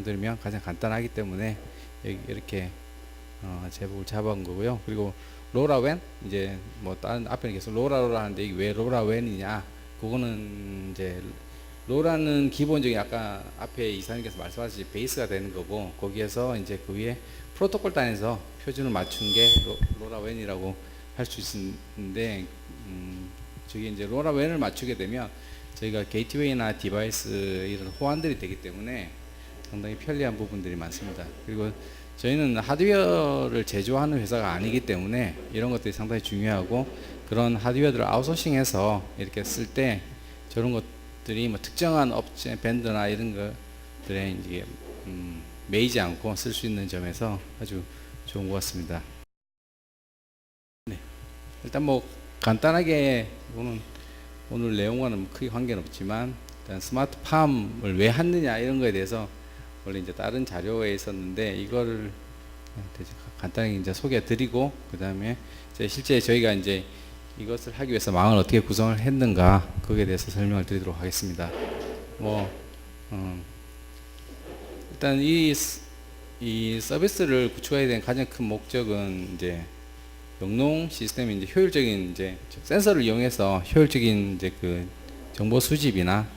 설명드리면 가장 간단하기 때문에 여기 이렇게 제목을 잡아온 거고요. 그리고 로라웬 이제 뭐 다른 앞에는 계속 로라 하는데 이게 왜 로라웬이냐? 그거는 이제 로라는 기본적인 아까 앞에 이사님께서 말씀하셨듯이 베이스가 되는 거고, 거기에서 이제 그 위에 프로토콜 단에서 표준을 맞춘 게 로라웬이라고 할 수 있는데, 저기 이제 로라웬을 맞추게 되면 저희가 게이트웨이나 디바이스 이런 호환들이 되기 때문에 상당히 편리한 부분들이 많습니다. 그리고 저희는 하드웨어를 제조하는 회사가 아니기 때문에 이런 것들이 상당히 중요하고, 그런 하드웨어들을 아웃소싱해서 이렇게 쓸 때 저런 것들이 뭐 특정한 업체 밴드나 이런 것들에 이제 매이지 않고 쓸 수 있는 점에서 아주 좋은 것 같습니다. 네. 일단 뭐 간단하게 오늘 내용과는 크게 관계는 없지만, 일단 스마트 팜을 왜 하느냐 이런 거에 대해서 원래 이제 다른 자료에 있었는데 이거를 간단하게 이제 소개해 드리고, 그 다음에 실제 저희가 이제 이것을 하기 위해서 망을 어떻게 구성을 했는가, 거기에 대해서 설명을 드리도록 하겠습니다. 일단 이 서비스를 구축해야 되는 가장 큰 목적은 이제 영농 시스템이 이제 효율적인 이제 센서를 이용해서 효율적인 이제 그 정보 수집이나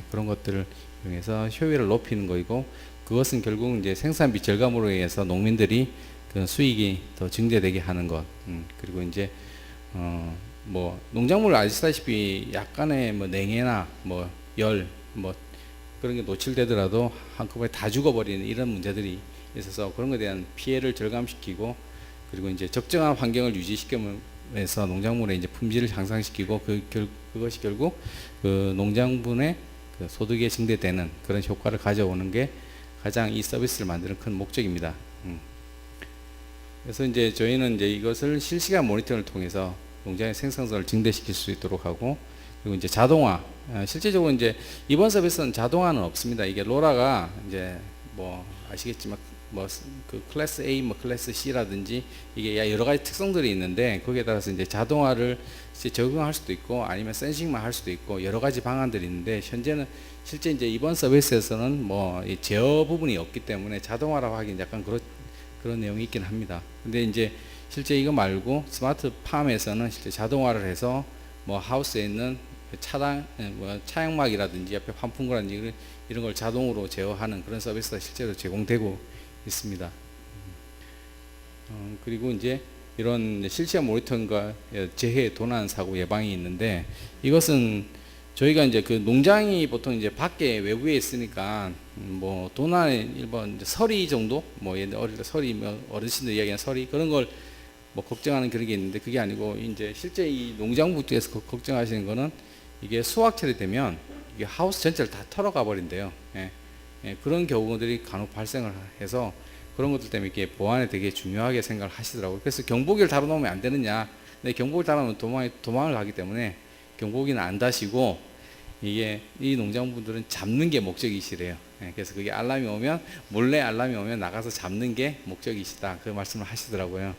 그런 것들을 이용해서 효율을 높이는 거이고, 그것은 결국 이제 생산비 절감으로 인해서 농민들이 그 수익이 더 증대되게 하는 것. 그리고 이제 뭐 농작물 아시다시피 약간의 뭐 냉해나 뭐 열 뭐 그런 게 노출되더라도 한꺼번에 다 죽어버리는 이런 문제들이 있어서 그런 것에 대한 피해를 절감시키고, 그리고 이제 적정한 환경을 유지시키면서 농작물의 이제 품질을 향상시키고, 그것이 결국 그 농장분의 그 소득에 증대되는 그런 효과를 가져오는 게 가장 이 서비스를 만드는 큰 목적입니다. 그래서 이제 저희는 이제 이것을 실시간 모니터링을 통해서 농장의 생산성을 증대시킬 수 있도록 하고, 그리고 이제 자동화, 실제적으로 이제 이번 서비스는 자동화는 없습니다. 이게 로라가 이제 뭐 아시겠지만 뭐 그 클래스 A, 뭐 클래스 C라든지 이게 여러 가지 특성들이 있는데, 거기에 따라서 이제 자동화를 이제 적용할 수도 있고 아니면 센싱만 할 수도 있고 여러 가지 방안들이 있는데, 현재는 실제 이제 이번 서비스에서는 뭐 이 제어 부분이 없기 때문에 자동화라고 하기는 약간 그런 내용이 있긴 합니다. 근데 이제 실제 이거 말고 스마트 팜에서는 실제 자동화를 해서 뭐 하우스에 있는 뭐 차양막이라든지 옆에 환풍구라든지 이런 걸 자동으로 제어하는 그런 서비스가 실제로 제공되고 있습니다. 그리고 이제 이런 실시간 모니터링과 재해 도난 사고 예방이 있는데, 이것은 저희가 이제 그 농장이 보통 이제 밖에 외부에 있으니까 뭐 도난의 일반 서리 정도, 뭐 옛날 어릴 때 서리, 뭐 어르신들 이야기하는 서리 그런 걸 뭐 걱정하는 그런 게 있는데, 그게 아니고 이제 실제 이 농장부 쪽에서 걱정하시는 거는 이게 수확철이 되면 이게 하우스 전체를 다 털어가 버린대요. 그런 경우들이 간혹 발생을 해서 그런 것들 때문에 이게 보안에 되게 중요하게 생각을 하시더라고요. 그래서 경보기를 달아놓으면 안 되느냐. 근데 경보기를 달아놓으면 도망을 가기 때문에 경보기는 안 다시고, 이게 이 농장분들은 잡는 게 목적이시래요. 그래서 그게 알람이 오면 몰래 알람이 오면 나가서 잡는 게 목적이시다, 그 말씀을 하시더라고요.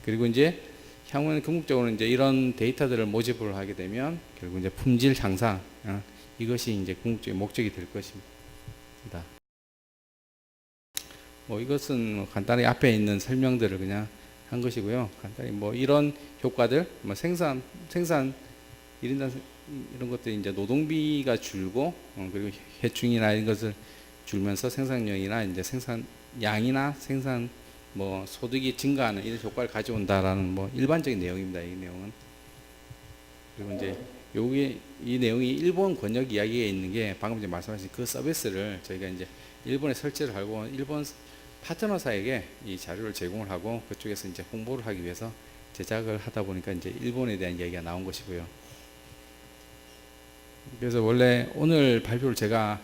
그리고 이제 향후에는 궁극적으로 이제 이런 데이터들을 모집을 하게 되면 결국 이제 품질 향상, 이것이 이제 궁극적인 목적이 될 것입니다. 뭐 이것은 뭐 간단히 앞에 있는 설명들을 그냥 한 것이고요. 간단히 뭐 이런 효과들, 뭐 생산 1인당 이런 것들이 이제 노동비가 줄고, 그리고 해충이나 이런 것을 줄면서 생산량이나 이제 생산량이나 생산 뭐 소득이 증가하는 이런 효과를 가져온다라는 뭐 일반적인 내용입니다. 이 내용은. 그리고 이제 여기 이 내용이 일본 권역 이야기에 있는 게 방금 이제 말씀하신 그 서비스를 저희가 이제 일본에 설치를 하고 일본 파트너사에게 이 자료를 제공을 하고 그쪽에서 이제 홍보를 하기 위해서 제작을 하다 보니까 이제 일본에 대한 이야기가 나온 것이고요. 그래서 원래 오늘 발표를 제가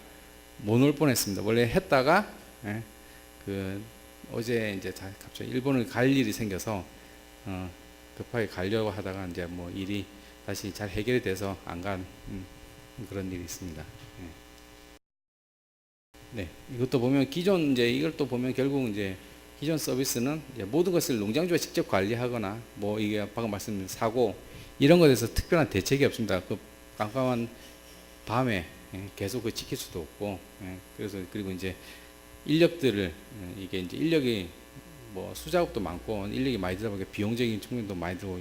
못 올 뻔했습니다. 원래 했다가 그 어제 이제 갑자기 일본을 갈 일이 생겨서 급하게 가려고 하다가 이제 뭐 일이 다시 잘 해결이 돼서 안 간 그런 일이 있습니다. 네, 이것도 보면 기존 이제 이걸 또 보면 결국 이제 기존 서비스는 이제 모든 것을 농장주가 직접 관리하거나 뭐 이게 방금 말씀드린 사고 이런 것에 대해서 특별한 대책이 없습니다. 그 깜깜한 밤에 계속 그 지킬 수도 없고, 그래서 그리고 이제 인력들을 이게 이제 인력이 뭐 수작업도 많고 인력이 많이 들다 보니까 비용적인 측면도 많이 들고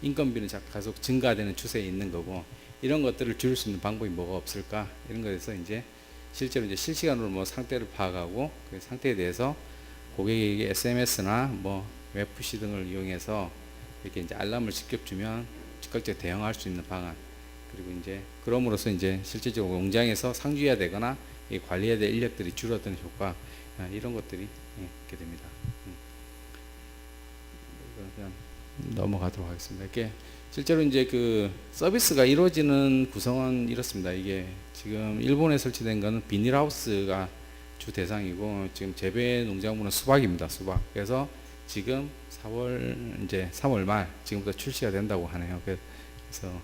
인건비는 계속 증가되는 추세에 있는 거고, 이런 것들을 줄일 수 있는 방법이 뭐가 없을까, 이런 거에서 이제 실제로 이제 실시간으로 뭐 상태를 파악하고 그 상태에 대해서 고객에게 SMS나 뭐 웹푸시 등을 이용해서 이렇게 이제 알람을 직접 주면 즉각적으로 대응할 수 있는 방안, 그리고 이제 그럼으로써 이제 실질적으로 공장에서 상주해야 되거나 관리해야 될 인력들이 줄어드는 효과, 이런 것들이 있게 됩니다. 그냥 넘어가도록 하겠습니다. 이렇게 실제로 이제 그 서비스가 이루어지는 구성은 이렇습니다. 이게 지금 일본에 설치된 거는 비닐하우스가 주 대상이고, 지금 재배 농작물은 수박입니다. 수박. 그래서 지금 3월 말 지금부터 출시가 된다고 하네요. 그래서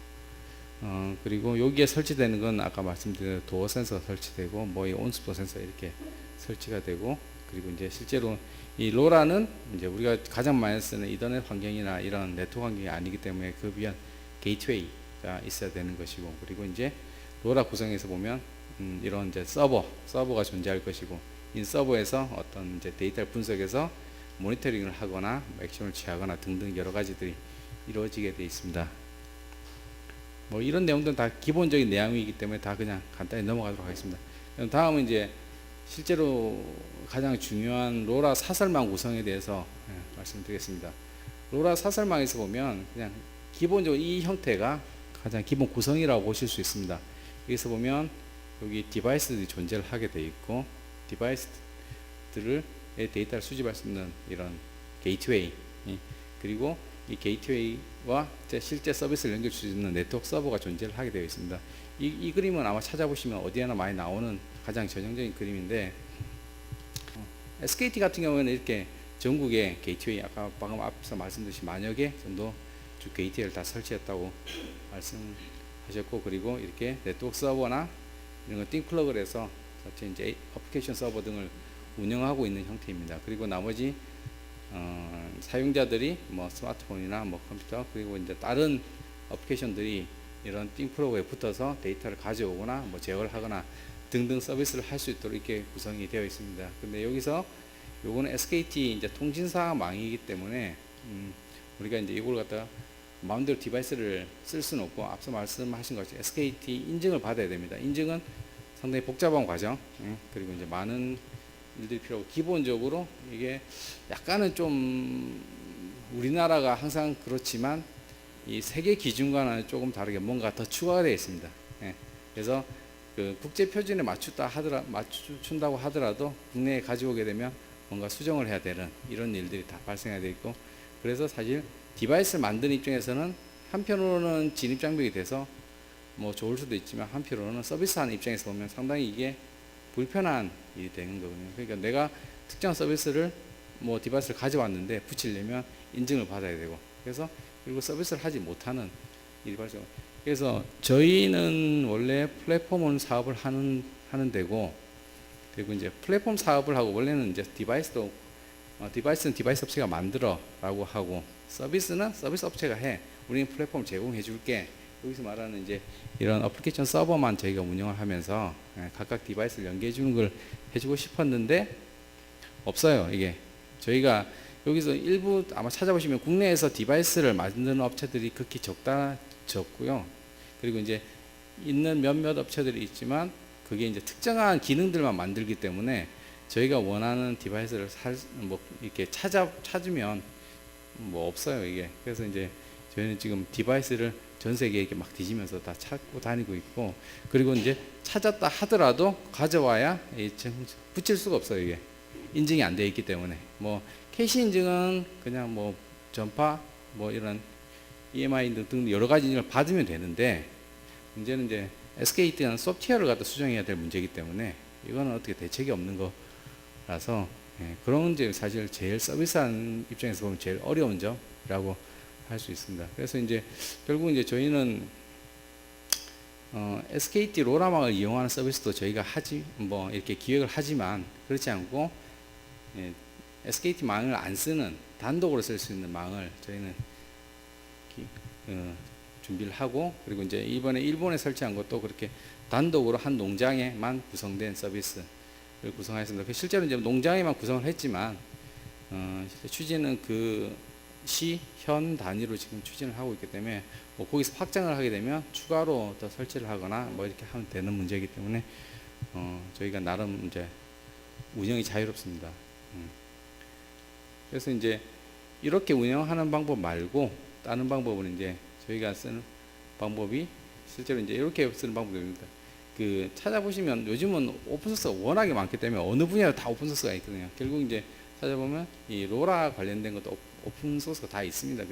그리고 여기에 설치되는 건 아까 말씀드린 도어 센서 설치되고, 뭐 이 온습도 센서 이렇게 설치가 되고, 그리고 이제 실제로 이 로라는 이제 우리가 가장 많이 쓰는 이더넷 환경이나 이런 네트워크 환경이 아니기 때문에 그 위한 게이트웨이가 있어야 되는 것이고, 그리고 이제 로라 구성에서 보면 이런 이제 서버가 존재할 것이고, 이 서버에서 어떤 이제 데이터를 분석해서 모니터링을 하거나 액션을 취하거나 등등 여러 가지들이 이루어지게 되어 있습니다. 뭐 이런 내용들은 다 기본적인 내용이기 때문에 다 그냥 간단히 넘어가도록 하겠습니다. 그럼 다음은 이제 실제로 가장 중요한 로라 사설망 구성에 대해서 말씀드리겠습니다. 로라 사설망에서 보면 그냥 기본적으로 이 형태가 가장 기본 구성이라고 보실 수 있습니다. 여기서 보면 여기 디바이스들이 존재를 하게 되어 있고, 디바이스들을 데이터를 수집할 수 있는 이런 게이트웨이, 그리고 이 게이트웨이와 실제 서비스를 연결 수 있는 네트워크 서버가 존재를 하게 되어 있습니다. 이 그림은 아마 찾아보시면 어디에나 많이 나오는 가장 전형적인 그림인데, SKT 같은 경우에는 이렇게 전국에 게이트웨이, 아까 방금 앞서 말씀드린 만여 개 정도 주 게이트웨이를 다 설치했다고 말씀하셨고, 그리고 이렇게 네트워크 서버나 이런 거 띵플러그를 해서 자체 이제 어플리케이션 서버 등을 운영하고 있는 형태입니다. 그리고 나머지 사용자들이 뭐 스마트폰이나 뭐 컴퓨터, 그리고 이제 다른 어플리케이션들이 이런 띵플러그에 붙어서 데이터를 가져오거나 뭐 제어를 하거나 등등 서비스를 할 수 있도록 이렇게 구성이 되어 있습니다. 근데 여기서 요거는 SKT 이제 통신사망이기 때문에 우리가 이제 이걸 갖다가 마음대로 디바이스를 쓸 수는 없고, 앞서 말씀하신 것이 SKT 인증을 받아야 됩니다. 인증은 상당히 복잡한 과정, 그리고 이제 많은 일들이 필요하고, 기본적으로 이게 약간은 좀 우리나라가 항상 그렇지만 이 세계 기준과는 조금 다르게 뭔가 더 추가가 되어 있습니다. 그래서 그 국제 표준에 맞춘다고 하더라도 국내에 가져오게 되면 뭔가 수정을 해야 되는 이런 일들이 다 발생해야 되어 있고, 그래서 사실 디바이스를 만드는 입장에서는 한편으로는 진입 장벽이 돼서 뭐 좋을 수도 있지만, 한편으로는 서비스하는 입장에서 보면 상당히 이게 불편한 일이 되는 거거든요. 그러니까 내가 특정 서비스를 뭐 디바이스를 가져왔는데 붙이려면 인증을 받아야 되고, 그래서 그리고 서비스를 하지 못하는 일이 발생. 그래서 저희는 원래 플랫폼 사업을 하는 데고, 그리고 이제 플랫폼 사업을 하고, 원래는 이제 디바이스는 디바이스 업체가 만들어라고 하고, 서비스는 서비스 업체가 해. 우리는 플랫폼 제공해 줄게. 여기서 말하는 이제 이런 어플리케이션 서버만 저희가 운영을 하면서 각각 디바이스를 연계해 주는 걸 해주고 싶었는데 없어요. 이게 저희가 여기서 일부 아마 찾아보시면 국내에서 디바이스를 만드는 업체들이 극히 적고요. 그리고 이제 있는 몇몇 업체들이 있지만 그게 이제 특정한 기능들만 만들기 때문에 저희가 원하는 디바이스를 뭐 이렇게 찾으면 뭐 없어요, 이게. 그래서 이제 저희는 지금 디바이스를 전 세계에 이렇게 막 뒤지면서 다 찾고 다니고 있고, 그리고 이제 찾았다 하더라도 가져와야 붙일 수가 없어요. 이게 인증이 안 되어 있기 때문에. 뭐 캐시 인증은 그냥 뭐 전파 뭐 이런 EMI 등 여러 가지 인증을 받으면 되는데, 문제는 이제 SKT는 소프트웨어를 갖다 수정해야 될 문제이기 때문에 이거는 어떻게 대책이 없는 거라서, 그런 이제 사실 제일 서비스하는 입장에서 보면 제일 어려운 점이라고 할 수 있습니다. 그래서 이제 결국 이제 저희는 SKT 로라망을 이용하는 서비스도 저희가 뭐 이렇게 기획을 하지만, 그렇지 않고 SKT 망을 안 쓰는 단독으로 쓸 수 있는 망을 저희는 준비를 하고, 그리고 이제 이번에 일본에 설치한 것도 그렇게 단독으로 한 농장에만 구성된 서비스를 구성하였습니다. 실제로 이제 농장에만 구성을 했지만 추진은 그 시, 현 단위로 지금 추진을 하고 있기 때문에 뭐 거기서 확장을 하게 되면 추가로 더 설치를 하거나 뭐 이렇게 하면 되는 문제이기 때문에 저희가 나름 이제 운영이 자유롭습니다. 그래서 이제 이렇게 운영하는 방법 말고 다른 방법은 이제 저희가 쓰는 방법이 실제로 이제 이렇게 쓰는 방법입니다. 그 찾아보시면 요즘은 오픈소스가 워낙에 많기 때문에 어느 분야도 다 오픈소스가 있거든요. 결국 이제 찾아보면 이 로라 관련된 것도 오픈소스가 다 있습니다.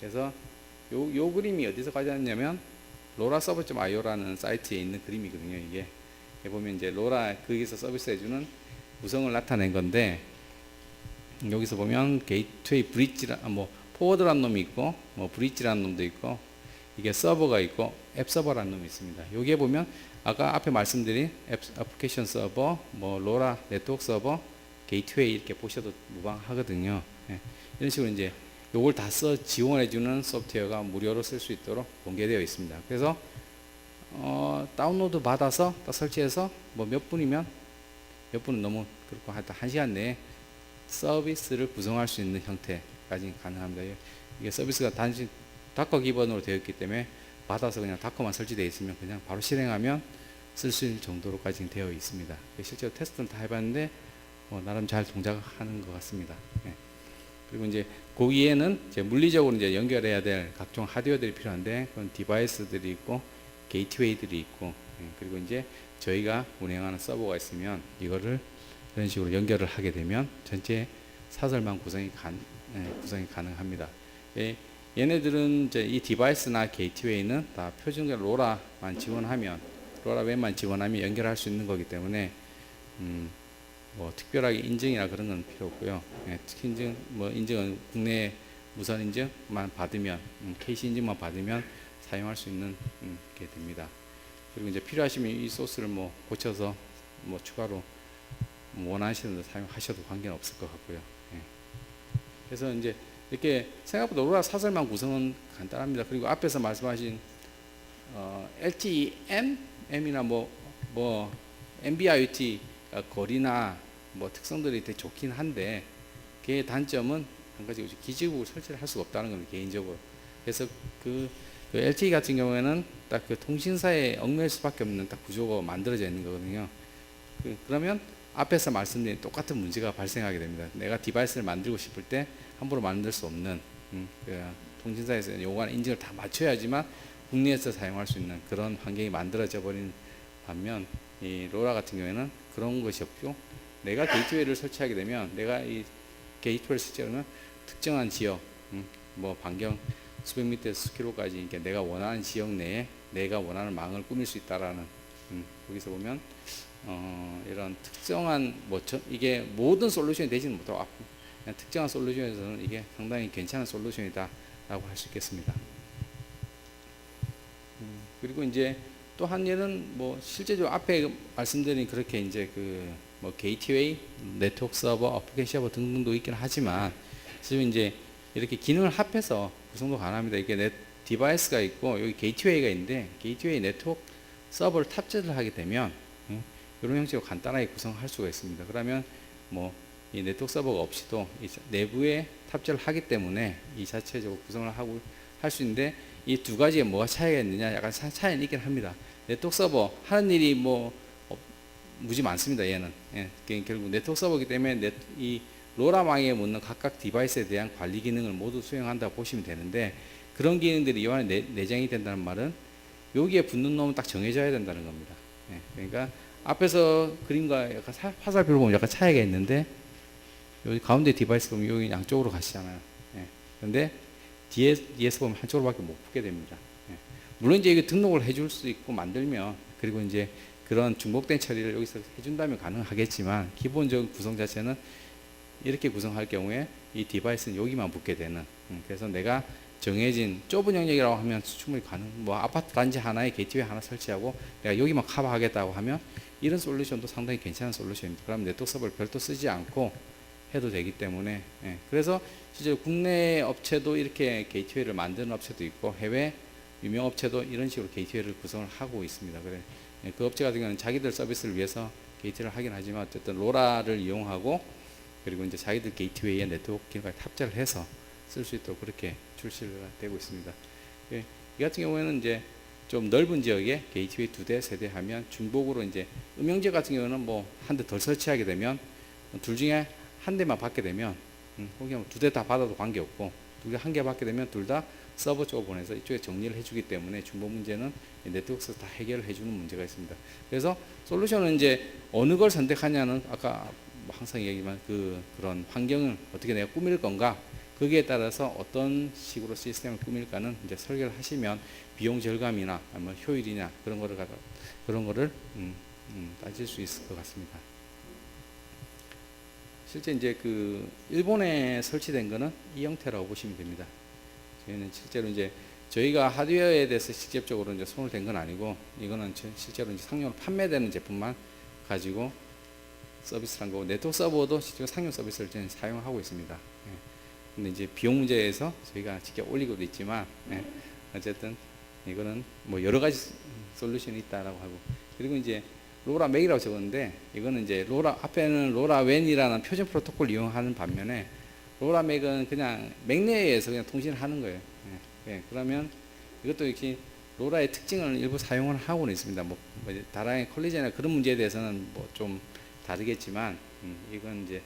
그래서 요 그림이 어디서 가져왔냐면 loraserver.io라는 사이트에 있는 그림이거든요. 이게 보면 이제 로라 거기서 서비스해주는 구성을 나타낸 건데, 여기서 보면 게이트웨이 브릿지라 뭐 포워드라는 놈이 있고 뭐 브릿지라는 놈도 있고 이게 서버가 있고 앱 서버라는 놈이 있습니다. 여기에 보면 아까 앞에 말씀드린 애플리케이션 서버, 뭐 로라 네트워크 서버, 게이트웨이 이렇게 보셔도 무방하거든요. 예. 이런 식으로 이제 요걸 다 지원해주는 소프트웨어가 무료로 쓸 수 있도록 공개되어 있습니다. 그래서 다운로드 받아서 설치해서 뭐 몇 분은 너무 그렇고 하여튼 1시간 내에 서비스를 구성할 수 있는 형태까지 가능합니다. 이게 서비스가 단지 다커 기반으로 되어 있기 때문에 받아서 그냥 다커만 설치되어 있으면 그냥 바로 실행하면 쓸 수 있는 정도로까지 되어 있습니다. 실제로 테스트는 다 해봤는데 나름 잘 동작하는 것 같습니다. 예. 그리고 이제 거기에는 이제 물리적으로 이제 연결해야 될 각종 하드웨어들이 필요한데 그런 디바이스들이 있고 게이트웨이들이 있고, 예. 그리고 이제 저희가 운영하는 서버가 있으면 이거를 이런 식으로 연결을 하게 되면 전체 사설망 구성이 가능합니다. 예. 얘네들은 이제 이 디바이스나 게이트웨이는 다 표준적 로라만 지원하면, 로라웹만 지원하면 연결할 수 있는 거기 때문에 뭐 특별하게 인증이나 그런 건 필요 없고요. 예, 특히 인증은 국내 무선 인증만 받으면, KC 인증만 받으면 사용할 수 있는 게 됩니다. 그리고 이제 필요하시면 이 소스를 뭐 고쳐서 뭐 추가로 원하시는 대로 사용하셔도 관계는 없을 것 같고요. 예. 그래서 이제 이렇게 생각보다 로라 사설망 구성은 간단합니다. 그리고 앞에서 말씀하신 LTE-M이나 뭐 NB-IoT 거리나 뭐 특성들이 되게 좋긴 한데, 그의 단점은 한 가지 기지국을 설치를 할 수가 없다는 겁니다. 개인적으로. 그래서 그 LTE 같은 경우에는 딱 그 통신사에 얽매일 수밖에 없는 딱 구조가 만들어져 있는 거거든요. 그러면 앞에서 말씀드린 똑같은 문제가 발생하게 됩니다. 내가 디바이스를 만들고 싶을 때 함부로 만들 수 없는, 통신사에서 요구하는 인증을 다 맞춰야지만 국내에서 사용할 수 있는 그런 환경이 만들어져 버린 반면, 이 로라 같은 경우에는 그런 것이 없고, 내가 게이트웨이를 설치하게 되면 내가 이 게이트웨이를 설치하면 특정한 지역, 뭐 반경 수백 미터에서 수킬로까지 이렇게 내가 원하는 지역 내에 내가 원하는 망을 꾸밀 수 있다라는, 거기서 보면 이런 특정한 이게 모든 솔루션이 되지는 못하고 그냥 특정한 솔루션에서는 이게 상당히 괜찮은 솔루션이다라고 할 수 있겠습니다. 그리고 이제 또 한 예는 뭐 실제적으로 앞에 말씀드린 그렇게 이제 뭐 게이트웨이, 네트워크 서버, 어플리케이션 서버 등등도 있긴 하지만 지금 이제 이렇게 기능을 합해서 구성도 가능합니다. 이게 디바이스가 있고 여기 게이트웨이가 있는데 게이트웨이 네트워크 서버를 탑재를 하게 되면 이런 형식으로 간단하게 구성할 수가 있습니다. 그러면 뭐 이 네트워크 서버가 없이도 내부에 탑재를 하기 때문에 이 자체적으로 구성을 하고 할 수 있는데, 이 두 가지에 뭐가 차이가 있느냐, 약간 차이는 있긴 합니다. 네트워크 서버 하는 일이 무지 많습니다. 얘는 결국 네트워크 서버이기 때문에 이 로라망에 묻는 각각 디바이스에 대한 관리 기능을 모두 수행한다고 보시면 되는데, 그런 기능들이 이 안에 내장이 된다는 말은 여기에 붙는 놈은 딱 정해져야 된다는 겁니다. 그러니까 앞에서 그림과 약간 화살표를 보면 약간 차이가 있는데, 여기 가운데 디바이스 보면 여기 양쪽으로 가시잖아요. 그런데 뒤에서 보면 한쪽으로밖에 못 붙게 됩니다. 물론 이제 이거 등록을 해줄 수 있고 만들면, 그리고 이제 그런 중복된 처리를 여기서 해준다면 가능하겠지만, 기본적인 구성 자체는 이렇게 구성할 경우에 이 디바이스는 여기만 붙게 되는, 그래서 내가 정해진 좁은 영역이라고 하면 충분히 뭐 아파트 단지 하나에 게이트웨이 하나 설치하고 내가 여기만 커버하겠다고 하면 이런 솔루션도 상당히 괜찮은 솔루션입니다. 그럼 네트워크 서버를 별도 쓰지 않고 해도 되기 때문에, 그래서 실제 국내 업체도 이렇게 게이트웨이를 만드는 업체도 있고 해외 유명 업체도 이런 식으로 게이트웨이를 구성을 하고 있습니다. 그래 그 업체 같은 경우는 자기들 서비스를 위해서 게이트웨이를 하긴 하지만 어쨌든 로라를 이용하고 그리고 이제 자기들 게이트웨이에 네트워크 기능까지 탑재를 해서 쓸 수 있도록 그렇게 출시가 되고 있습니다. 이 같은 경우에는 이제 좀 넓은 지역에 게이트웨이 2대, 3대 하면 중복으로 이제 음영지역 같은 경우는 뭐 한 대 더 설치하게 되면 둘 중에 한 대만 받게 되면 혹은 2대 다 받아도 관계없고 두 개 한 개 받게 되면 둘 다 서버 쪽으로 보내서 이쪽에 정리를 해주기 때문에 중복 문제는 네트워크에서 다 해결을 해주는 문제가 있습니다. 그래서 솔루션은 이제 어느 걸 선택하냐는 아까 항상 얘기지만 그런 환경을 어떻게 내가 꾸밀 건가 거기에 따라서 어떤 식으로 시스템을 꾸밀까는 이제 설계를 하시면 비용 절감이나 아니면 효율이냐 그런 거를 따질 수 있을 것 같습니다. 실제 이제 그 일본에 설치된 거는 이 형태라고 보시면 됩니다. 저희는 실제로 이제 저희가 하드웨어에 대해서 직접적으로 이제 손을 댄 건 아니고 이거는 실제로 이제 상용으로 판매되는 제품만 가지고 서비스를 한 거고 네트워크 서버도 실제로 상용 서비스를 저희는 사용하고 있습니다. 근데 이제 비용 문제에서 저희가 직접 올리고도 있지만 어쨌든 이거는 뭐 여러 가지 솔루션이 있다라고 하고 그리고 이제 로라 맥이라고 적었는데 이거는 이제 로라 앞에는 로라 웬이라는 표준 프로토콜 이용하는 반면에 로라 맥은 그냥 맥 내에서 그냥 통신을 하는 거예요. 그러면 이것도 역시 로라의 특징을 일부 사용을 하고는 있습니다. 뭐 다랑의 컬리전이나 그런 문제에 대해서는 뭐 좀 다르겠지만 이건 이제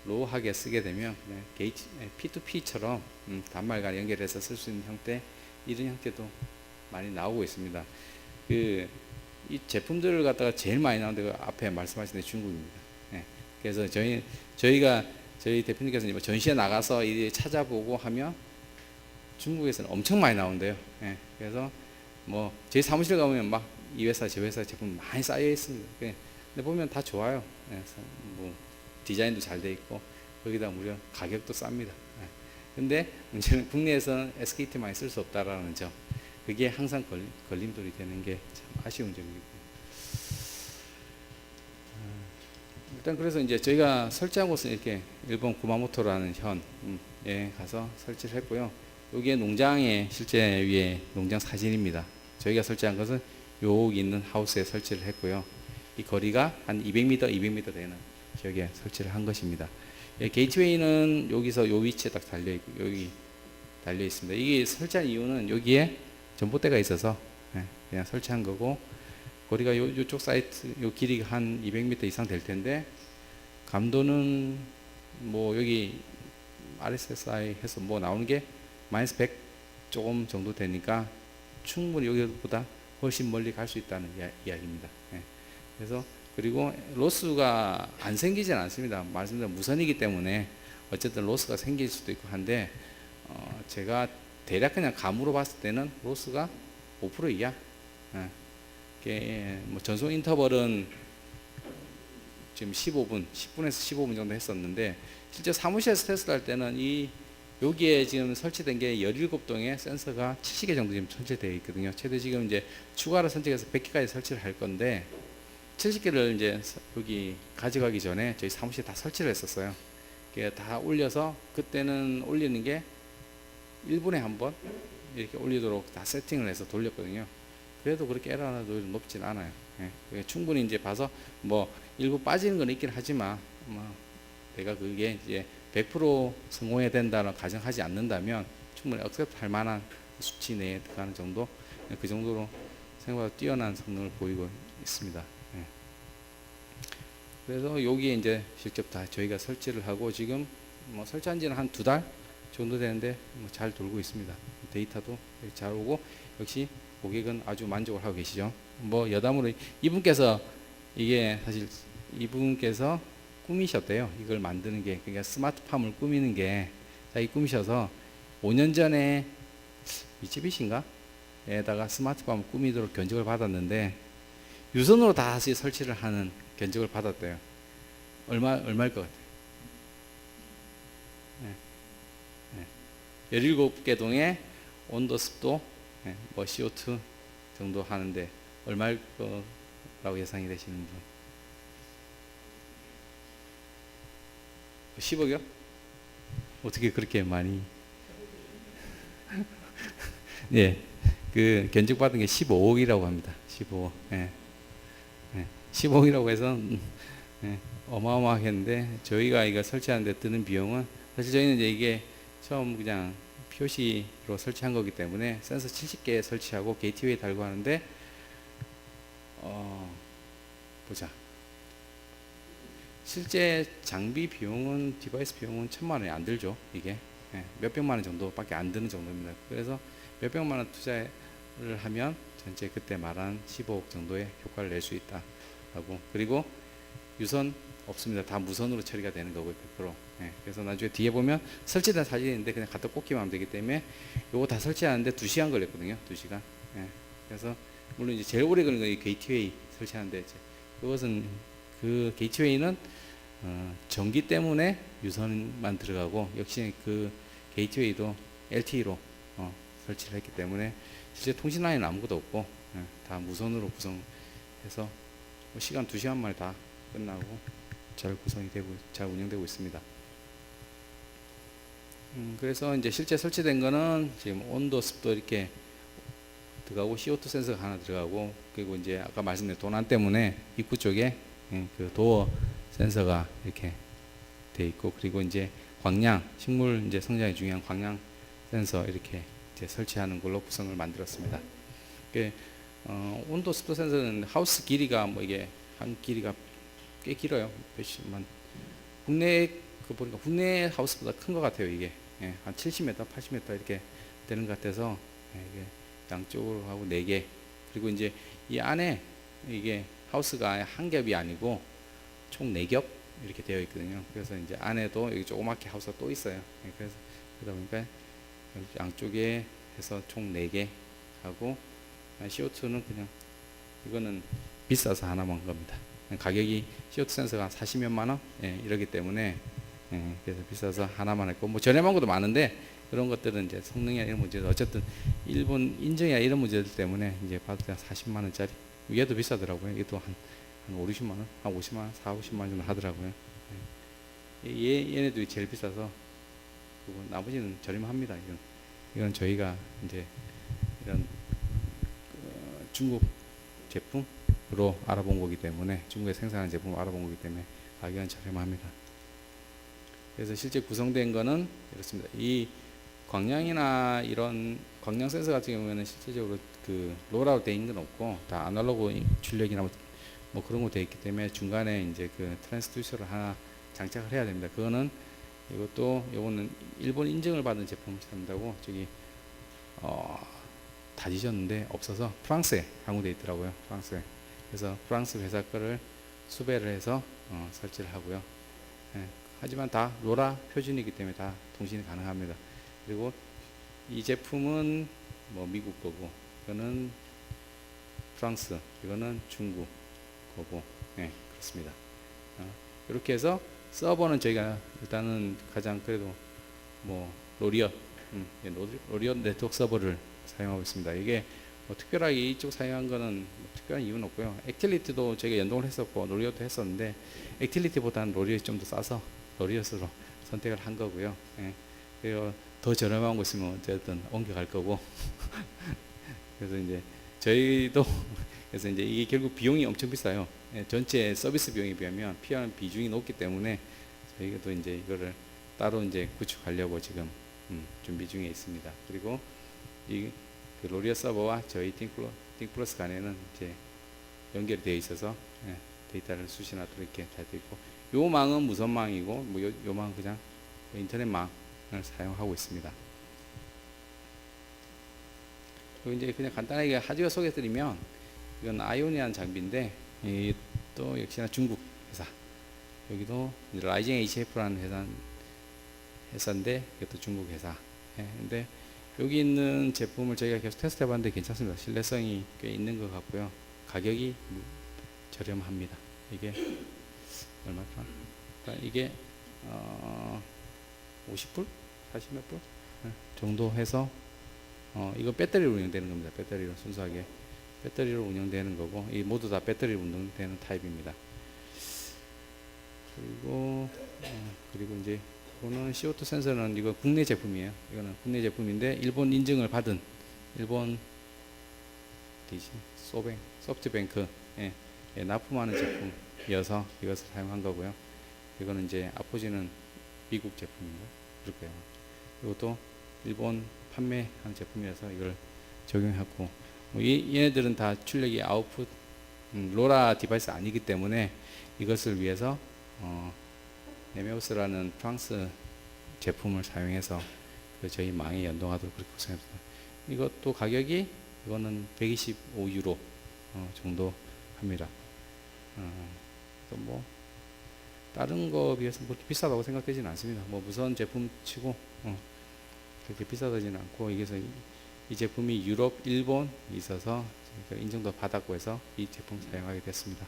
로우하게 쓰게 되면 게이트 P2P처럼 단말과 연결해서 쓸 수 있는 형태 이런 형태도 많이 나오고 있습니다. 이 제품들을 갖다가 제일 많이 나오는 데가 앞에 말씀하신 데 중국입니다. 그래서 저희가 저희 대표님께서 뭐 전시회 나가서 이제 찾아보고 하면 중국에서는 엄청 많이 나온대요. 그래서 뭐 저희 사무실 가보면 막 이 회사 저 회사 제품 많이 쌓여 있습니다. 근데 보면 다 좋아요. 뭐 디자인도 잘 돼 있고 거기다 무려 가격도 쌉니다. 근데 문제는 국내에서는 SKT 많이 쓸 수 없다라는 점. 그게 항상 걸림돌이 되는 게 참 아쉬운 점이고. 일단 그래서 이제 저희가 설치한 곳은 이렇게 일본 구마모토라는 현에 가서 설치를 했고요. 여기에 농장에 실제 위에 농장 사진입니다. 저희가 설치한 것은 여기 있는 하우스에 설치를 했고요. 이 거리가 한 200m, 200m 되는 지역에 설치를 한 것입니다. 게이트웨이는 여기서 요 위치에 딱 달려 있고 여기 달려 있습니다. 이게 설치한 이유는 여기에 전봇대가 있어서 그냥 설치한 거고 거리가 요쪽 사이트 요 길이가 한 200m 이상 될 텐데 감도는 뭐 여기 RSSI 해서 뭐 나오는 게 마이너스 100 조금 정도 되니까 충분히 여기보다 훨씬 멀리 갈 수 있다는 이야기입니다. 그래서 그리고 로스가 안 생기진 않습니다. 말씀드린 무선이기 때문에 어쨌든 로스가 생길 수도 있고 한데 제가 대략 그냥 감으로 봤을 때는 로스가 5% 이하. 뭐 전송 인터벌은 지금 10분에서 15분 정도 했었는데 실제 사무실에서 테스트를 할 때는 여기에 지금 설치된 게 17동의 센서가 70개 정도 지금 설치되어 있거든요. 최대 지금 이제 추가로 선택해서 100개까지 설치를 할 건데 70개를 이제 여기 가져가기 전에 저희 사무실에 다 설치를 했었어요. 다 올려서 그때는 올리는 게 1분에 한 번 이렇게 올리도록 다 세팅을 해서 돌렸거든요. 그래도 그렇게 에러 하나도 높진 않아요. 충분히 이제 봐서 뭐 일부 빠지는 건 있긴 하지만 내가 그게 이제 100% 성공해야 된다는 가정하지 않는다면 충분히 억셉트 할 만한 수치 내에 들어가는 정도 그 정도로 생각보다 뛰어난 성능을 보이고 있습니다. 그래서 여기에 이제 직접 다 저희가 설치를 하고 지금 뭐 설치한 지는 한 2달 정도 되는데 뭐 잘 돌고 있습니다. 데이터도 잘 오고 역시 고객은 아주 만족을 하고 계시죠. 뭐 여담으로 이분께서 이게 사실 이분께서 꿈이셨대요. 이걸 만드는 게 그러니까 스마트팜을 꾸미는 게 자기 꿈이셔서 5년 전에 미쯔비시인가? 에다가 스마트팜을 꾸미도록 견적을 받았는데 유선으로 다시 설치를 하는 견적을 받았대요. 얼마일 것 같아요? 17개 동에 온도 습도 뭐 CO2 정도 하는데 얼마일 거라고 예상이 되시는 분? 10억이요? 어떻게 그렇게 많이? 예. 그 견적받은 게 15억이라고 합니다. 15억. 예. 예. 15억이라고 해서 예. 어마어마하겠는데 저희가 이거 설치하는데 드는 비용은 사실 저희는 이제 이게 처음 그냥 POC로 설치한 거기 때문에 센서 70개 설치하고 게이트웨이 달고 하는데 보자. 실제 장비 비용은 디바이스 비용은 1,000만 원이 안 들죠. 이게 예, 몇백만 원 정도밖에 안 드는 정도입니다. 그래서 몇백만 원 투자를 하면 전체 그때 말한 15억 정도의 효과를 낼 수 있다라고. 그리고 유선 없습니다. 다 무선으로 처리가 되는 거고요. 100%. 예, 그래서 나중에 뒤에 보면 설치된 사진인데 그냥 갖다 꽂기만 하면 되기 때문에 요거 다 설치하는데 2시간 걸렸거든요. 2시간. 예, 그래서 물론 이제 제일 오래 걸린 건 이 게이트웨이 설치하는데 이제 그것은 그 게이트웨이는 전기 때문에 유선만 들어가고 역시 그 게이트웨이도 LTE로 설치를 했기 때문에 실제 통신 라인은 아무것도 없고 다 무선으로 구성해서 뭐 시간 2시간 만에 다 끝나고 잘 구성이 되고 잘 운영되고 있습니다. 그래서 이제 실제 설치된 거는 지금 온도, 습도 이렇게 들어가고 CO2 센서가 하나 들어가고 그리고 이제 아까 말씀드린 도난 때문에 입구 쪽에 그 도어 센서가 이렇게 돼 있고 그리고 이제 광량 식물 이제 성장에 중요한 광량 센서 이렇게 이제 설치하는 걸로 구성을 만들었습니다. 온도 습도 센서는 하우스 길이가 뭐 이게 한 길이가 꽤 길어요. 몇십만 국내 그 보니까 국내 하우스보다 큰 것 같아요. 이게 한 70m, 80m 이렇게 되는 것 같아서 이게 양쪽으로 하고 4개 그리고 이제 이 안에 이게 하우스가 한 겹이 아니고 총 4겹 이렇게 되어 있거든요. 그래서 이제 안에도 여기 조그맣게 하우스가 또 있어요. 그래서 그러다 보니까 양쪽에 해서 총 4개 하고 CO2는 그냥 이거는 비싸서 하나만 겁니다. 가격이 CO2 센서가 40몇만 원 이러기 때문에 그래서 비싸서 하나만 했고 뭐 저렴한 것도 많은데 그런 것들은 이제 성능이나 이런 문제들 어쨌든 일본 인증이나 이런 문제들 때문에 이제 받을 때 40만 원짜리 얘도 비싸더라고요. 얘도 한 5, 60만 원, 한 50만 원, 4, 50만 원 정도 하더라고요. 얘네들이 제일 비싸서 그리고 나머지는 저렴합니다. 이건 저희가 이제 이런 중국 제품으로 알아본 거기 때문에 중국에 생산하는 제품을 알아본 거기 때문에 가격은 저렴합니다. 그래서 실제 구성된 거는 이렇습니다. 이 광량이나 이런 광량 센서 같은 경우에는 실제적으로 그 로라로 되어 있는 건 없고 다 아날로그 출력이나 뭐 그런 거 되어 있기 때문에 중간에 이제 그 트랜스듀서를 하나 장착을 해야 됩니다. 그거는 이것도 요거는 일본 인증을 받은 제품이라고 저기 다 뒤졌는데 없어서 프랑스에 항공되어 있더라고요. 프랑스에. 그래서 프랑스 회사 거를 수배를 해서 설치를 하고요. 하지만 다 로라 표준이기 때문에 다 통신이 가능합니다. 그리고 이 제품은 뭐 미국 거고 이거는 프랑스, 이거는 중국 거고 그렇습니다. 이렇게 해서 서버는 저희가 일단은 가장 그래도 뭐 로리엇 네트워크 서버를 사용하고 있습니다. 이게 뭐 특별하게 이쪽 사용한 거는 뭐 특별한 이유는 없고요. 액틸리티도 저희가 연동을 했었고 로리엇도 했었는데 액틸리티보다는 로리엇이 좀 더 싸서 로리엇으로 선택을 한 거고요. 그리고 더 저렴한 거 있으면 어쨌든 옮겨갈 거고 그래서 이제 저희도 그래서 이제 이게 결국 비용이 엄청 비싸요. 전체 서비스 비용에 비하면 필요한 비중이 높기 때문에 저희가 또 이제 이거를 따로 이제 구축하려고 지금 준비 중에 있습니다. 그리고 이 그 로리엇 서버와 저희 띵플러스 간에는 이제 연결이 되어 있어서 데이터를 수신하도록 이렇게 잘 되어 있고 요 망은 무선망이고 뭐 요 망은 그냥 인터넷망을 사용하고 있습니다. 그리고 이제 그냥 간단하게 하드웨어 소개해드리면 이건 아이오니아는 장비인데 또 역시나 중국 회사 여기도 라이징 HF라는 회사인데 이것도 중국 회사. 근데 여기 있는 제품을 저희가 계속 테스트 해봤는데 괜찮습니다. 신뢰성이 꽤 있는 것 같고요. 가격이 저렴합니다. 이게 얼마죠? 이게 50불? 40몇 불? 정도 해서 이거 배터리로 운영되는 겁니다. 배터리로 순수하게 배터리로 운영되는 거고 이 모두 다 배터리로 운영되는 타입입니다. 그리고 이제 이거는 CO2 센서는 이거 국내 제품이에요. 이거는 국내 제품인데 일본 인증을 받은 일본 어디지? 소프트뱅크 예, 납품하는 제품이어서 이것을 사용한 거고요. 이거는 이제 아포지는 미국 제품인가 그럴 거예요. 이것도 일본 판매하는 제품이어서 이걸 적용하고 얘네들은 다 출력이 아웃풋 로라 디바이스 아니기 때문에 이것을 위해서 네메우스라는 프랑스 제품을 사용해서 저희 망에 연동하도록 그렇게 구성했습니다. 이것도 가격이 이거는 125유로 정도 합니다. 뭐 다른 거 비해서 그렇게 비싸다고 생각되지는 않습니다. 뭐 무선 제품 치고 그렇게 비싸지는 않고 이게서 이 제품이 유럽, 일본 있어서 인증도 받았고 해서 이 제품 사용하게 됐습니다.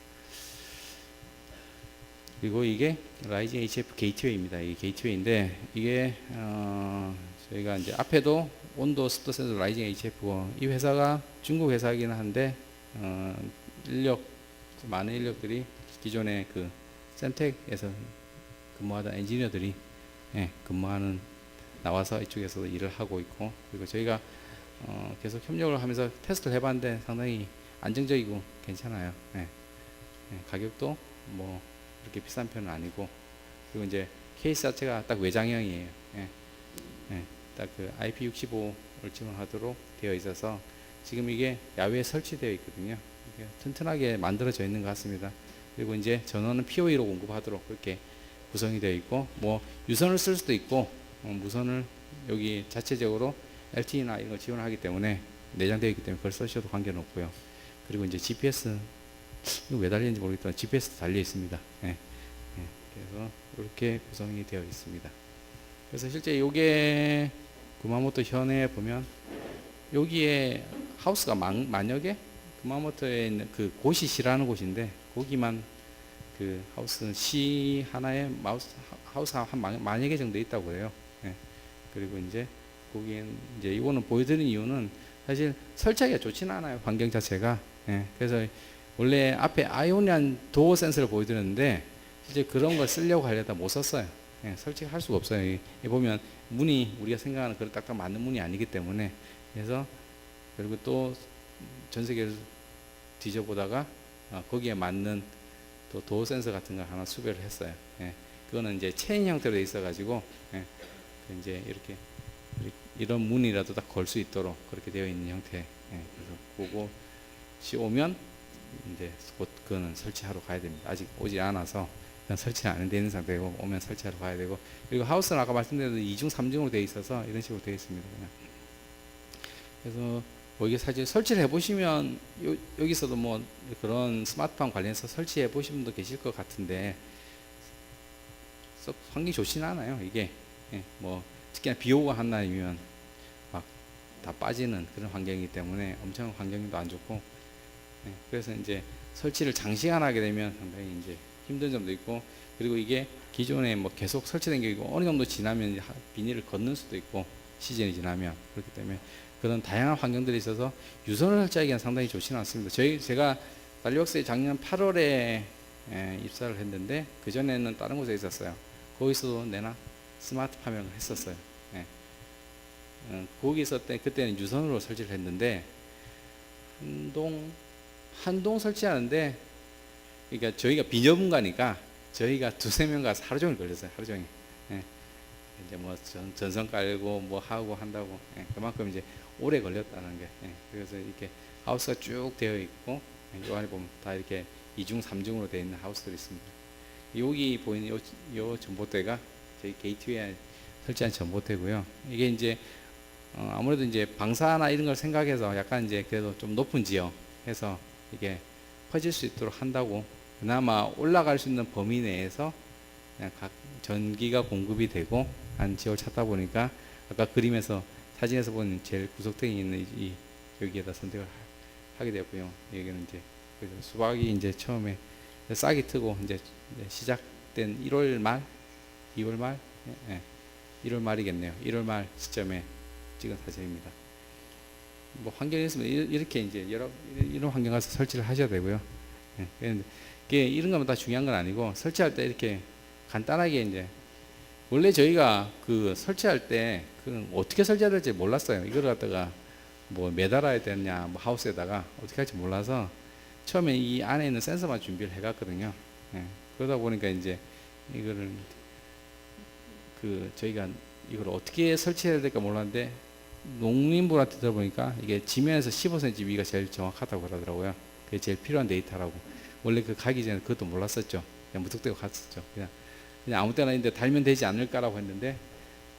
그리고 이게 라이징 HF 게이트웨이입니다. 이 게이트웨이인데 이게 저희가 이제 앞에도 온도 습도 센서 라이징 HF고 이 회사가 중국 회사이긴 한데 많은 인력들이 기존에 그 샘텍에서 근무하던 엔지니어들이 근무하는 나와서 이쪽에서도 일을 하고 있고 그리고 저희가 계속 협력을 하면서 테스트를 해봤는데 상당히 안정적이고 괜찮아요. 가격도 뭐 그렇게 비싼 편은 아니고 그리고 이제 케이스 자체가 딱 외장형이에요. 딱 그 IP65를 지원하도록 되어 있어서 지금 이게 야외에 설치되어 있거든요. 이게 튼튼하게 만들어져 있는 것 같습니다. 그리고 이제 전원은 PoE로 공급하도록 그렇게 구성이 되어 있고 뭐 유선을 쓸 수도 있고 무선을 여기 자체적으로 LTE나 이런 걸 지원하기 때문에 내장되어 있기 때문에 그걸 쓰셔도 관계는 없고요. 그리고 이제 GPS 이거 왜 달리는지 모르겠지만 GPS도 달려 있습니다. 그래서 이렇게 구성이 되어 있습니다. 그래서 실제 이게 구마모토 현에 보면 여기에 하우스가 만여 개 구마모토에 있는 그 고시시라는 곳인데 거기만 그 하우스 시 하나에 하우스가 한 만여 개 정도 있다고 해요. 그리고 이제 거기엔 이제 이거는 보여드린 이유는 사실 설치하기가 좋지는 않아요. 환경 자체가. 그래서 원래 앞에 아이오니안 도어 센서를 보여드렸는데 실제 그런 걸 쓰려고 하려다 못 썼어요. 설치할 수가 없어요. 이 보면 문이 우리가 생각하는 그런 딱딱 맞는 문이 아니기 때문에 그래서 그리고 또 전 세계를 뒤져보다가 거기에 맞는 또 도어 센서 같은 걸 하나 수배를 했어요. 그거는 이제 체인 형태로 돼 있어가지고 이제 이렇게 이런 문이라도 딱 걸 수 있도록 그렇게 되어 있는 형태. 그래서 그것이 오면 이제 곧 그거는 설치하러 가야 됩니다. 아직 오지 않아서 설치는 안 돼 있는 상태고 오면 설치하러 가야 되고 그리고 하우스는 아까 말씀드린 2중 3중으로 되어 있어서 이런 식으로 되어 있습니다. 그냥. 그래서 뭐 이게 사실 설치를 해보시면 여기서도 뭐 그런 스마트폰 관련해서 설치해 보신 분도 계실 것 같은데 환경이 좋지는 않아요. 이게 뭐 특히나 비 오고 한 날이면 막 다 빠지는 그런 환경이기 때문에 엄청 환경도 안 좋고 그래서 이제 설치를 장시간 하게 되면 상당히 이제 힘든 점도 있고 그리고 이게 기존에 뭐 계속 설치된 게 있고 어느 정도 지나면 비닐을 걷는 수도 있고 시즌이 지나면 그렇기 때문에 그런 다양한 환경들이 있어서 유선을 설치하기는 상당히 좋지는 않습니다. 제가 달리웍스에 작년 8월에 입사를 했는데 그 전에는 다른 곳에 있었어요. 거기서도 내나 스마트 파명을 했었어요. 거기서 그때는 유선으로 설치를 했는데 한동 설치하는데 그러니까 저희가 비전문가니까 저희가 2-3명 가서 하루 종일 걸렸어요. 하루 종일. 이제 뭐 전선 깔고 뭐 하고 한다고 그만큼 이제 오래 걸렸다는 게 그래서 이렇게 하우스가 쭉 되어 있고 이 안에 보면 다 이렇게 2중 3중으로 되어 있는 하우스들이 있습니다. 여기 보이는 요 전봇대가 저희 게이트웨이에 설치한 전봇대고요. 이게 이제 아무래도 이제 방사나 이런 걸 생각해서 약간 이제 그래도 좀 높은 지역 해서 이게 퍼질 수 있도록 한다고 그나마 올라갈 수 있는 범위 내에서 그냥 각 전기가 공급이 되고 한 지역을 찾다 보니까 아까 그림에서 사진에서 보는 제일 구석탱이 있는 이 여기에다 선택을 하게 되었고요. 여기는 이제 수박이 이제 처음에 싹이 트고 이제 시작된 1월 말, 2월 말, 1월 말이겠네요. 1월 말 시점에 찍은 사진입니다. 뭐 환경이 있으면 이렇게 이제 이런 환경 가서 설치를 하셔야 되고요. 이게 이런 것만 다 중요한 건 아니고 설치할 때 이렇게 간단하게 이제 원래 저희가 그 설치할 때 그 어떻게 설치해야 될지 몰랐어요. 이걸 갖다가 뭐 매달아야 되느냐, 뭐 하우스에다가 어떻게 할지 몰라서 처음에 이 안에 있는 센서만 준비를 해갔거든요. 예. 그러다 보니까 이제 이거를 저희가 이걸 어떻게 설치해야 될까 몰랐는데 농민분한테 들어보니까 이게 지면에서 15cm 위가 제일 정확하다고 그러더라고요. 그게 제일 필요한 데이터라고. 원래 그 가기 전에 그것도 몰랐었죠. 그냥 무턱대고 갔었죠. 그냥 아무 때나 있는데 달면 되지 않을까라고 했는데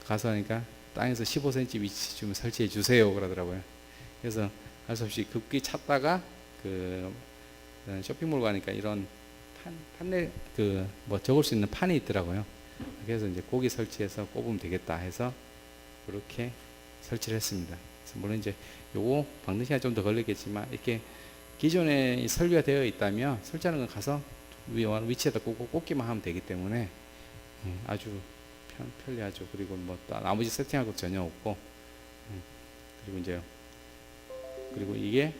가서 하니까 땅에서 15cm 위치쯤 설치해 주세요 그러더라고요. 그래서 할 수 없이 급기 찾다가 쇼핑몰 가니까 이런 판넬 뭐 적을 수 있는 판이 있더라고요. 그래서 이제 고기 설치해서 꼽으면 되겠다 해서 그렇게 설치를 했습니다. 그래서 물론 이제 요거 방는 시간이 좀 더 걸리겠지만 이렇게 기존에 설비가 되어 있다면 설치하는 건 가서 위치에다 꽂기만 하면 되기 때문에 아주 편리하죠. 그리고 뭐 나머지 세팅할 것 전혀 없고 그리고 이제 이게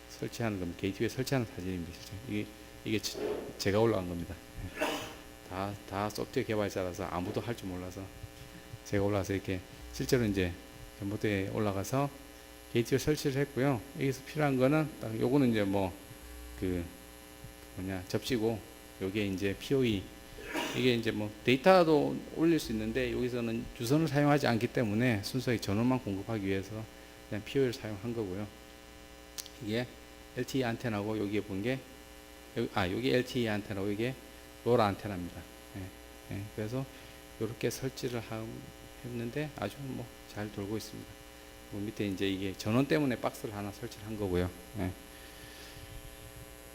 설치하는 겁니다. 게이트웨이 설치하는 사진입니다. 이게 제가 올라간 겁니다. 다 소프트웨어 개발자라서 아무도 할 줄 몰라서 제가 올라가서 이렇게 실제로 이제 전봇대에 올라가서 게이트웨이 설치를 했고요. 여기서 필요한 거는 딱 요거는 이제 접시고 요게 이제 POE 이게 이제 뭐 데이터도 올릴 수 있는데 여기서는 유선을 사용하지 않기 때문에 순수하게 전원만 공급하기 위해서 그냥 POE를 사용한 거고요. 이게 LTE 안테나고 여기에 본 게 여기 LTE 안테나고 이게 로라 안테나입니다. 그래서 이렇게 설치를 했는데 아주 뭐 잘 돌고 있습니다. 밑에 이제 이게 전원 때문에 박스를 하나 설치를 한 거고요.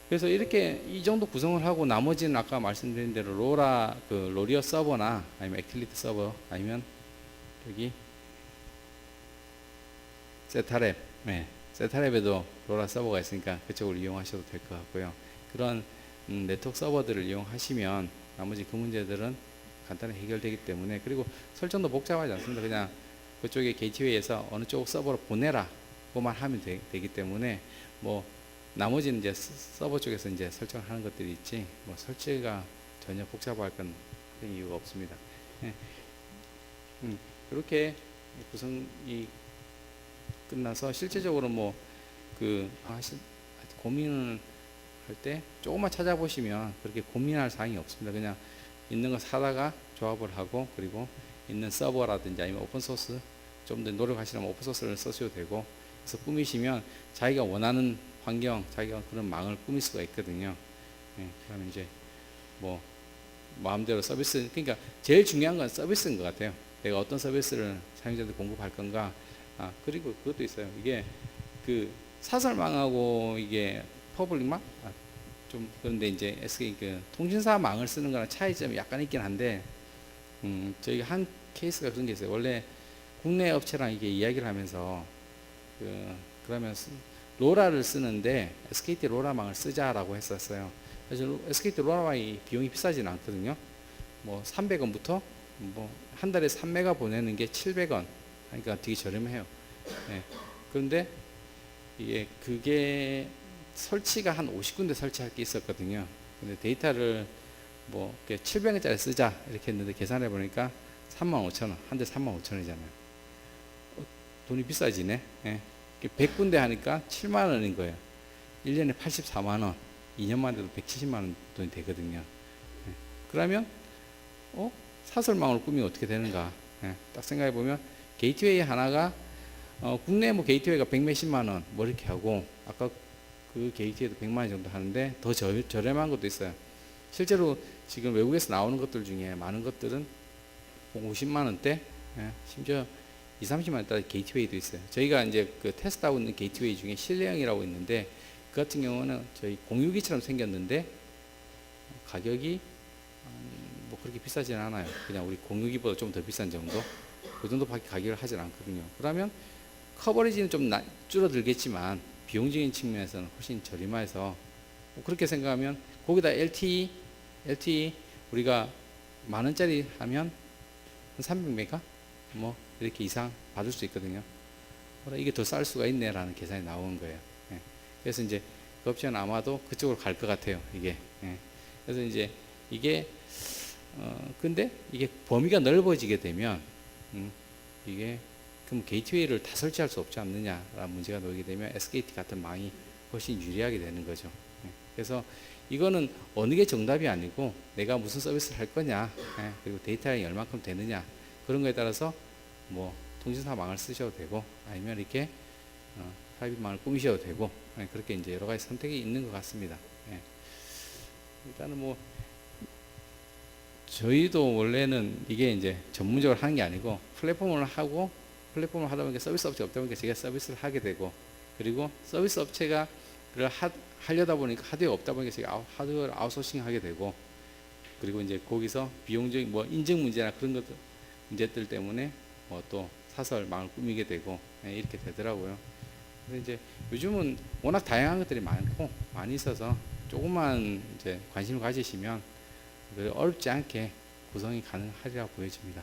그래서 이렇게 이 정도 구성을 하고 나머지는 아까 말씀드린 대로 로라 로리어 서버나 아니면 액틸리트 서버 아니면 여기 세타랩 세타랩에도 로라 서버가 있으니까 그쪽을 이용하셔도 될 것 같고요. 그런 네트워크 서버들을 이용하시면 나머지 그 문제들은 간단히 해결되기 때문에 그리고 설정도 복잡하지 않습니다. 그냥 그쪽에 게이트웨이에서 어느 쪽 서버로 보내라 그것만 하면 되기 때문에 뭐 나머지는 이제 서버 쪽에서 이제 설정을 하는 것들이 있지 뭐 설치가 전혀 복잡할 건 이유가 없습니다. 이렇게 구성이 끝나서 실제적으로 뭐 고민을 할 때 조금만 찾아보시면 그렇게 고민할 사항이 없습니다. 그냥 있는 거 사다가 조합을 하고 그리고 있는 서버라든지 아니면 오픈소스 좀 더 노력하시려면 오픈소스를 쓰셔도 되고 그래서 꾸미시면 자기가 원하는 환경 자기가 그런 망을 꾸밀 수가 있거든요. 그러면 이제 뭐 마음대로 서비스 그러니까 제일 중요한 건 서비스인 것 같아요. 내가 어떤 서비스를 사용자한테 공급할 건가. 그리고 그것도 있어요. 이게 사설망하고 이게 퍼블릭망 좀 그런데 이제 SK 통신사망을 쓰는 거랑 차이점이 약간 있긴 한데 저희가 한 케이스가 그런 게 있어요. 원래 국내 업체랑 이게 이야기를 하면서 그러면 로라를 쓰는데 SKT 로라망을 쓰자라고 했었어요. 그래서 SKT 로라망이 비용이 비싸지는 않거든요. 뭐 300원부터 뭐 한 달에 3메가 보내는 게 700원 그러니까 되게 저렴해요. 그런데 그게 설치가 한 50군데 설치할 게 있었거든요. 근데 데이터를 뭐 700원짜리 쓰자 이렇게 했는데 계산해 보니까 35,000원 한 대 35,000원이잖아요. 돈이 비싸지네. 100군데 하니까 7만원인 거예요. 1년에 84만원 2년만 돼도 170만원 돈이 되거든요. 그러면 사설망으로 꾸미면 어떻게 되는가. 딱 생각해 보면 게이트웨이 하나가 국내 뭐 게이트웨이가 100몇십만원 뭐 이렇게 하고 아까 그 게이트웨이도 100만원 정도 하는데 더 저렴한 것도 있어요. 실제로 지금 외국에서 나오는 것들 중에 많은 것들은 50만원대 심지어 20~30만원짜리 게이트웨이도 있어요. 저희가 이제 테스트하고 있는 게이트웨이 중에 실내형이라고 있는데 그 같은 경우는 저희 공유기처럼 생겼는데 가격이 뭐 그렇게 비싸지는 않아요. 그냥 우리 공유기보다 좀 더 비싼 정도 그 정도밖에 가격을 하진 않거든요. 그러면 커버리지는 좀 줄어들겠지만 비용적인 측면에서는 훨씬 저렴해서 뭐 그렇게 생각하면 거기다 LTE 우리가 만원짜리 하면 한 300메가 뭐 이렇게 이상 받을 수 있거든요. 이게 더 쌀 수가 있네라는 계산이 나온 거예요. 그래서 이제 그 옵션 아마도 그쪽으로 갈 것 같아요. 이게 그래서 이제 이게 근데 이게 범위가 넓어지게 되면 이게 그럼 게이트웨이를 다 설치할 수 없지 않느냐라는 문제가 놓이게 되면 SKT 같은 망이 훨씬 유리하게 되는 거죠. 그래서 이거는 어느 게 정답이 아니고 내가 무슨 서비스를 할 거냐, 그리고 데이터량이 얼만큼 되느냐 그런 거에 따라서 뭐 통신사 망을 쓰셔도 되고 아니면 이렇게 프라이빗망을 꾸미셔도 되고 그렇게 이제 여러 가지 선택이 있는 것 같습니다. 일단은 뭐 저희도 원래는 이게 이제 전문적으로 하는 게 아니고 플랫폼을 하다 보니까 서비스 업체가 없다 보니까 제가 서비스를 하게 되고 그리고 서비스 업체가 하려다 보니까 하드웨어 없다 보니까 제가 하드웨어를 아웃소싱 하게 되고 그리고 이제 거기서 비용적인 뭐 인증 문제나 그런 것들 문제들 때문에 뭐 또 사설 망을 꾸미게 되고 이렇게 되더라고요. 그래서 이제 요즘은 워낙 다양한 것들이 많이 있어서 조금만 이제 관심을 가지시면 어렵지 않게 구성이 가능하리라 보여집니다.